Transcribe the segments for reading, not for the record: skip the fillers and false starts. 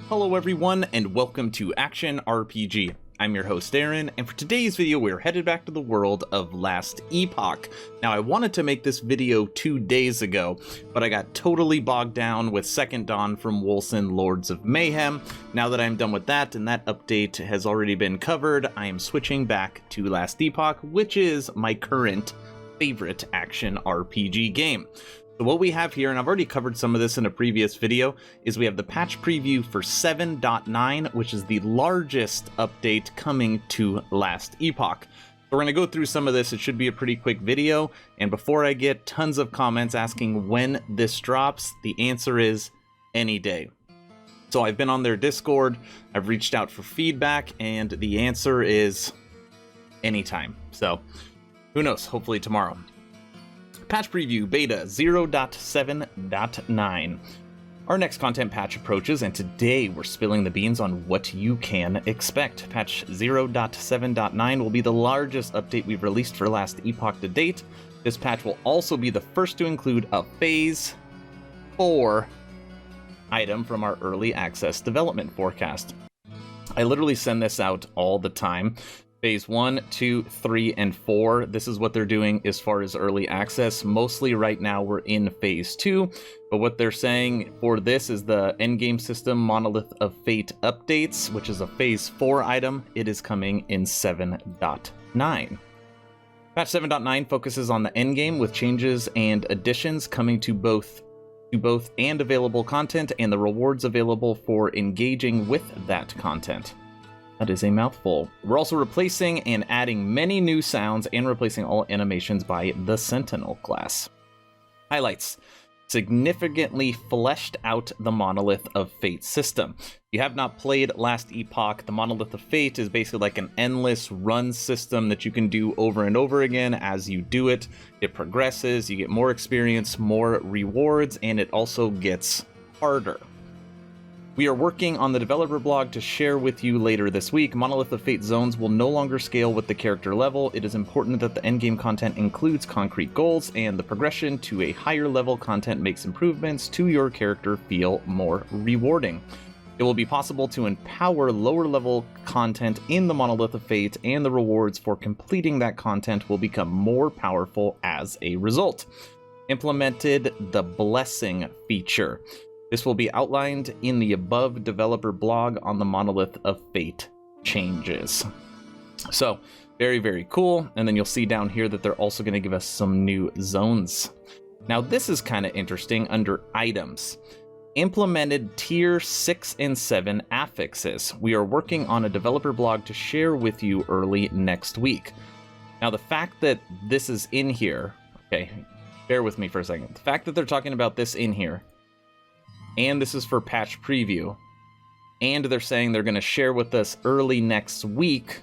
Hello everyone, and welcome to Action RPG. I'm your host Aaron, and for today's video we're headed back to the world of Last Epoch. Now I wanted to make this video 2 days ago, but I got totally bogged down with Second Dawn from Wolcen Lords of Mayhem. Now that I'm done with that, and that update has already been covered, I am switching back to Last Epoch, which is my current favorite action RPG game. So what we have here, and I've already covered some of this in a previous video, is we have the patch preview for 7.9, which is the largest update coming to Last Epoch. So we're going to go through some of this. It should be a pretty quick video, and before I get tons of comments asking when this drops, the answer is any day. So I've been on their Discord, I've reached out for feedback, and the answer is anytime. So who knows, hopefully tomorrow. Patch preview beta 0.7.9. Our next content patch approaches, and today we're spilling the beans on what you can expect. Patch 0.7.9 will be the largest update we've released for Last Epoch to date. This patch will also be the first to include a Phase 4 item from our early access development forecast. I literally send this out all the time. Phase 1, 2, 3, and 4. This is what they're doing as far as early access. Mostly right now we're in Phase 2, but what they're saying for this is the endgame system Monolith of Fate updates, which is a Phase 4 item. It is coming in 7.9. Patch 7.9 focuses on the endgame with changes and additions coming to both and available content and the rewards available for engaging with that content. That is a mouthful. We're also replacing and adding many new sounds and replacing all animations by the Sentinel class. Highlights. Significantly fleshed out the Monolith of Fate system. If you have not played Last Epoch, the Monolith of Fate is basically like an endless run system that you can do over and over again. As you do it, it progresses, you get more experience, more rewards, and it also gets harder. We are working on the developer blog to share with you later this week. Monolith of Fate zones will no longer scale with the character level. It is important that the endgame content includes concrete goals, and the progression to a higher level content makes improvements to your character feel more rewarding. It will be possible to empower lower level content in the Monolith of Fate, and the rewards for completing that content will become more powerful as a result. Implemented the blessing feature. This will be outlined in the above developer blog on the Monolith of Fate changes. So, very, very cool. And then you'll see down here that they're also going to give us some new zones. Now, this is kind of interesting under items. Implemented tier 6 and 7 affixes. We are working on a developer blog to share with you early next week. Now, the fact that this is in here, okay, bear with me for a second. The fact that they're talking about this in here, and this is for patch preview, and they're saying they're going to share with us early next week,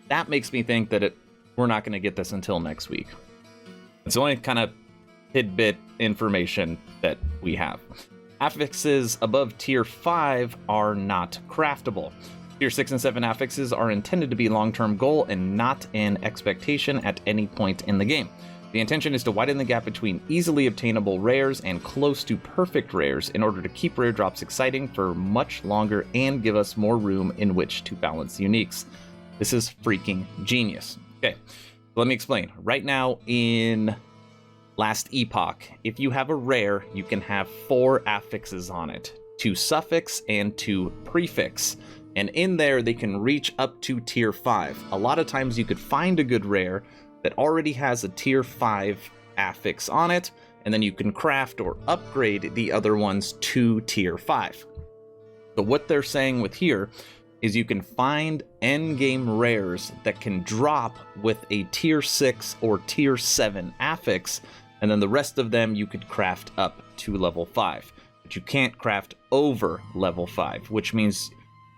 that makes me think that we're not going to get this until next week. It's the only kind of tidbit information that we have. Affixes above tier 5 are not craftable. Tier 6 and 7 affixes are intended to be long-term goal and not an expectation at any point in the game. The intention is to widen the gap between easily obtainable rares and close to perfect rares in order to keep rare drops exciting for much longer and give us more room in which to balance uniques. This is freaking genius. Okay, let me explain. Right now in Last Epoch, if you have a rare, you can have 4 affixes on it, 2 suffix and 2 prefix. And in there, they can reach up to tier 5. A lot of times you could find a good rare that already has a tier 5 affix on it, and then you can craft or upgrade the other ones to tier 5. So what they're saying with here is you can find endgame rares that can drop with a tier 6 or tier 7 affix, and then the rest of them you could craft up to level 5. But you can't craft over level 5, which means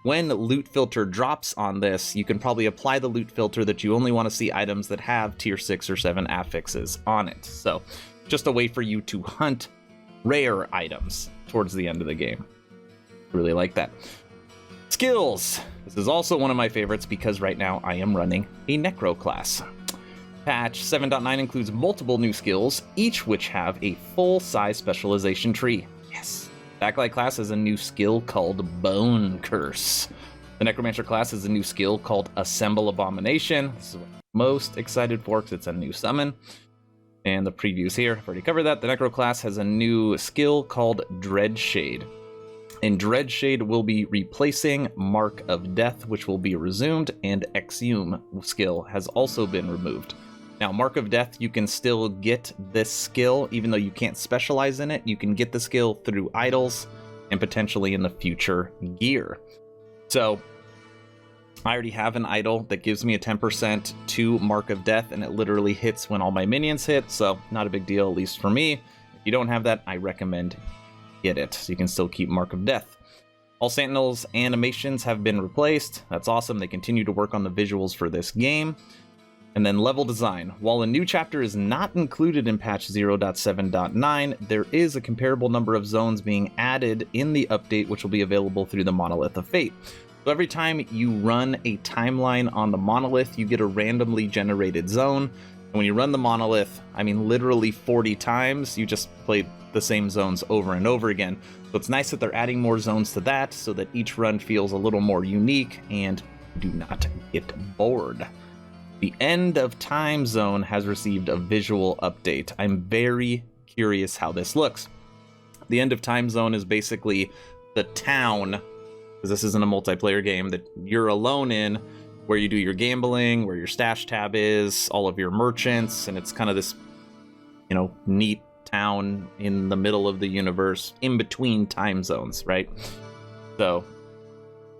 when loot filter drops on this, you can probably apply the loot filter that you only want to see items that have tier 6 or 7 affixes on it. So just a way for you to hunt rare items towards the end of the game. Really like that. Skills. This is also one of my favorites because right now I am running a Necro class. Patch 7.9 includes multiple new skills, each which have a full-size specialization tree. Yes. Backlight class has a new skill called Bone Curse. The Necromancer class has a new skill called Assemble Abomination. This is what I'm most excited for because it's a new summon. And the previews here, I've already covered that. The Necro class has a new skill called Dreadshade. And Dreadshade will be replacing Mark of Death, which will be resumed, and Exhume skill has also been removed. Now, Mark of Death, you can still get this skill, even though you can't specialize in it. You can get the skill through idols and potentially in the future gear. So, I already have an idol that gives me a 10% to Mark of Death, and it literally hits when all my minions hit, so not a big deal, at least for me. If you don't have that, I recommend get it, so you can still keep Mark of Death. All Sentinel's animations have been replaced. That's awesome. They continue to work on the visuals for this game. And then level design. While a new chapter is not included in patch 0.7.9, there is a comparable number of zones being added in the update, which will be available through the Monolith of Fate. So every time you run a timeline on the Monolith, you get a randomly generated zone. And when you run the Monolith, I mean literally 40 times, you just play the same zones over and over again. So it's nice that they're adding more zones to that so that each run feels a little more unique and do not get bored. The End of Time Zone has received a visual update. I'm very curious how this looks. The End of Time Zone is basically the town, because this isn't a multiplayer game, that you're alone in, where you do your gambling, where your stash tab is, all of your merchants, and it's kind of this, neat town in the middle of the universe, in between time zones, right? So,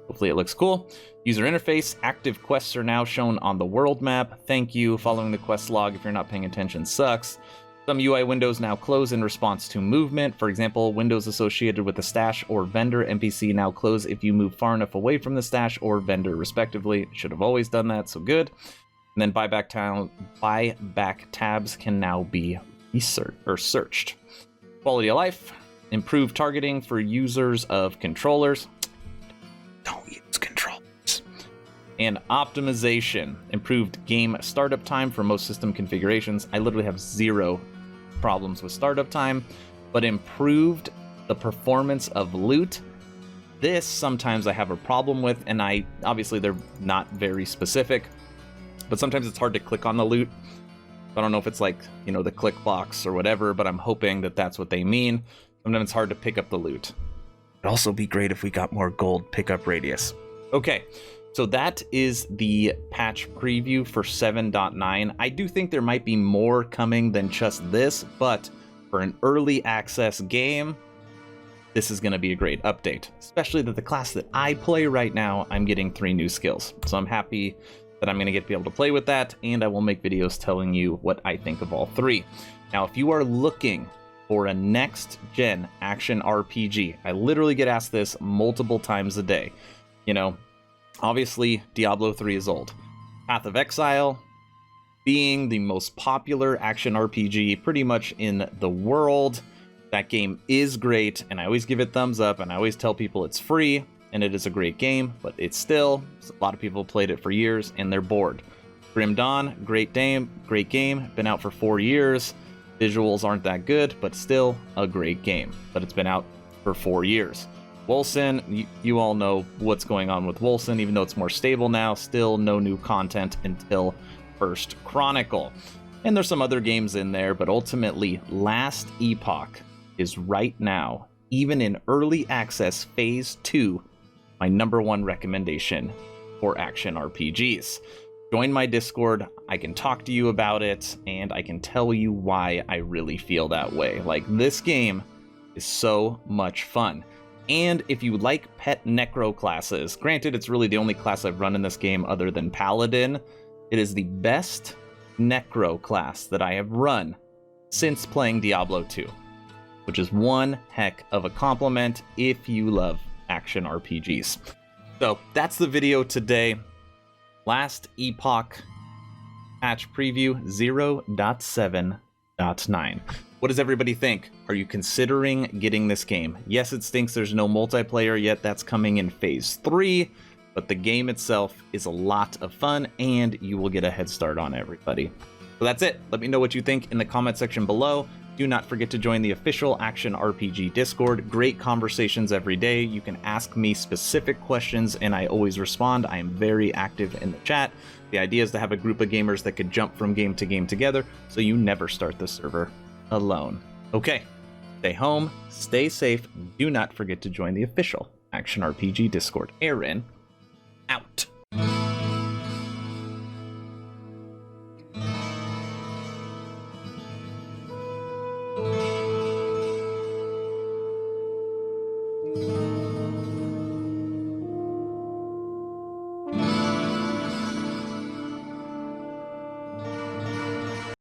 hopefully it looks cool. User interface, active quests are now shown on the world map. Thank you. Following the quest log if you're not paying attention sucks. Some UI windows now close in response to movement. For example, windows associated with the stash or vendor NPC now close if you move far enough away from the stash or vendor respectively. Should have always done that, so good. And then buyback tabs can now be searched. Quality of life, improved targeting for users of controllers. Don't use controllers. And optimization, improved game startup time for most system configurations. I literally have 0 problems with startup time, but improved the performance of loot. This sometimes I have a problem with, and obviously they're not very specific, but sometimes it's hard to click on the loot. I don't know if it's like, the click box or whatever, but I'm hoping that that's what they mean. Sometimes it's hard to pick up the loot. It'd also be great if we got more gold pickup radius. Okay, so that is the patch preview for 7.9. I do think there might be more coming than just this, but for an early access game, this is going to be a great update. Especially that the class that I play right now, I'm getting 3 new skills. So I'm happy that I'm going to be able to play with that, and I will make videos telling you what I think of all 3. Now, if you are looking for a next-gen action RPG, I literally get asked this multiple times a day. Obviously, Diablo 3 is old. Path of Exile, being the most popular action RPG pretty much in the world, that game is great, and I always give it thumbs up, and I always tell people it's free, and it is a great game, but it's still, a lot of people have played it for years, and they're bored. Grim Dawn, great game, been out for 4 years, visuals aren't that good, but still a great game, but it's been out for 4 years. Wolcen, you all know what's going on with Wolcen, even though it's more stable now, still no new content until First Chronicle. And there's some other games in there, but ultimately, Last Epoch is right now, even in early access phase 2, my #1 recommendation for action RPGs. Join my Discord, I can talk to you about it, and I can tell you why I really feel that way. Like, this game is so much fun. And if you like pet necro classes, granted it's really the only class I've run in this game other than Paladin, it is the best necro class that I have run since playing Diablo 2, which is one heck of a compliment if you love action RPGs. So that's the video today. Last Epoch patch preview 0.7.9. What does everybody think? Are you considering getting this game? Yes, it stinks there's no multiplayer yet. That's coming in phase 3, but the game itself is a lot of fun and you will get a head start on everybody. So that's it. Let me know what you think in the comment section below. Do not forget to join the official Action RPG Discord. Great conversations every day. You can ask me specific questions and I always respond. I am very active in the chat. The idea is to have a group of gamers that could jump from game to game together, so you never start the server alone. Okay, stay home, stay safe, do not forget to join the official Action RPG Discord. Aaron, out.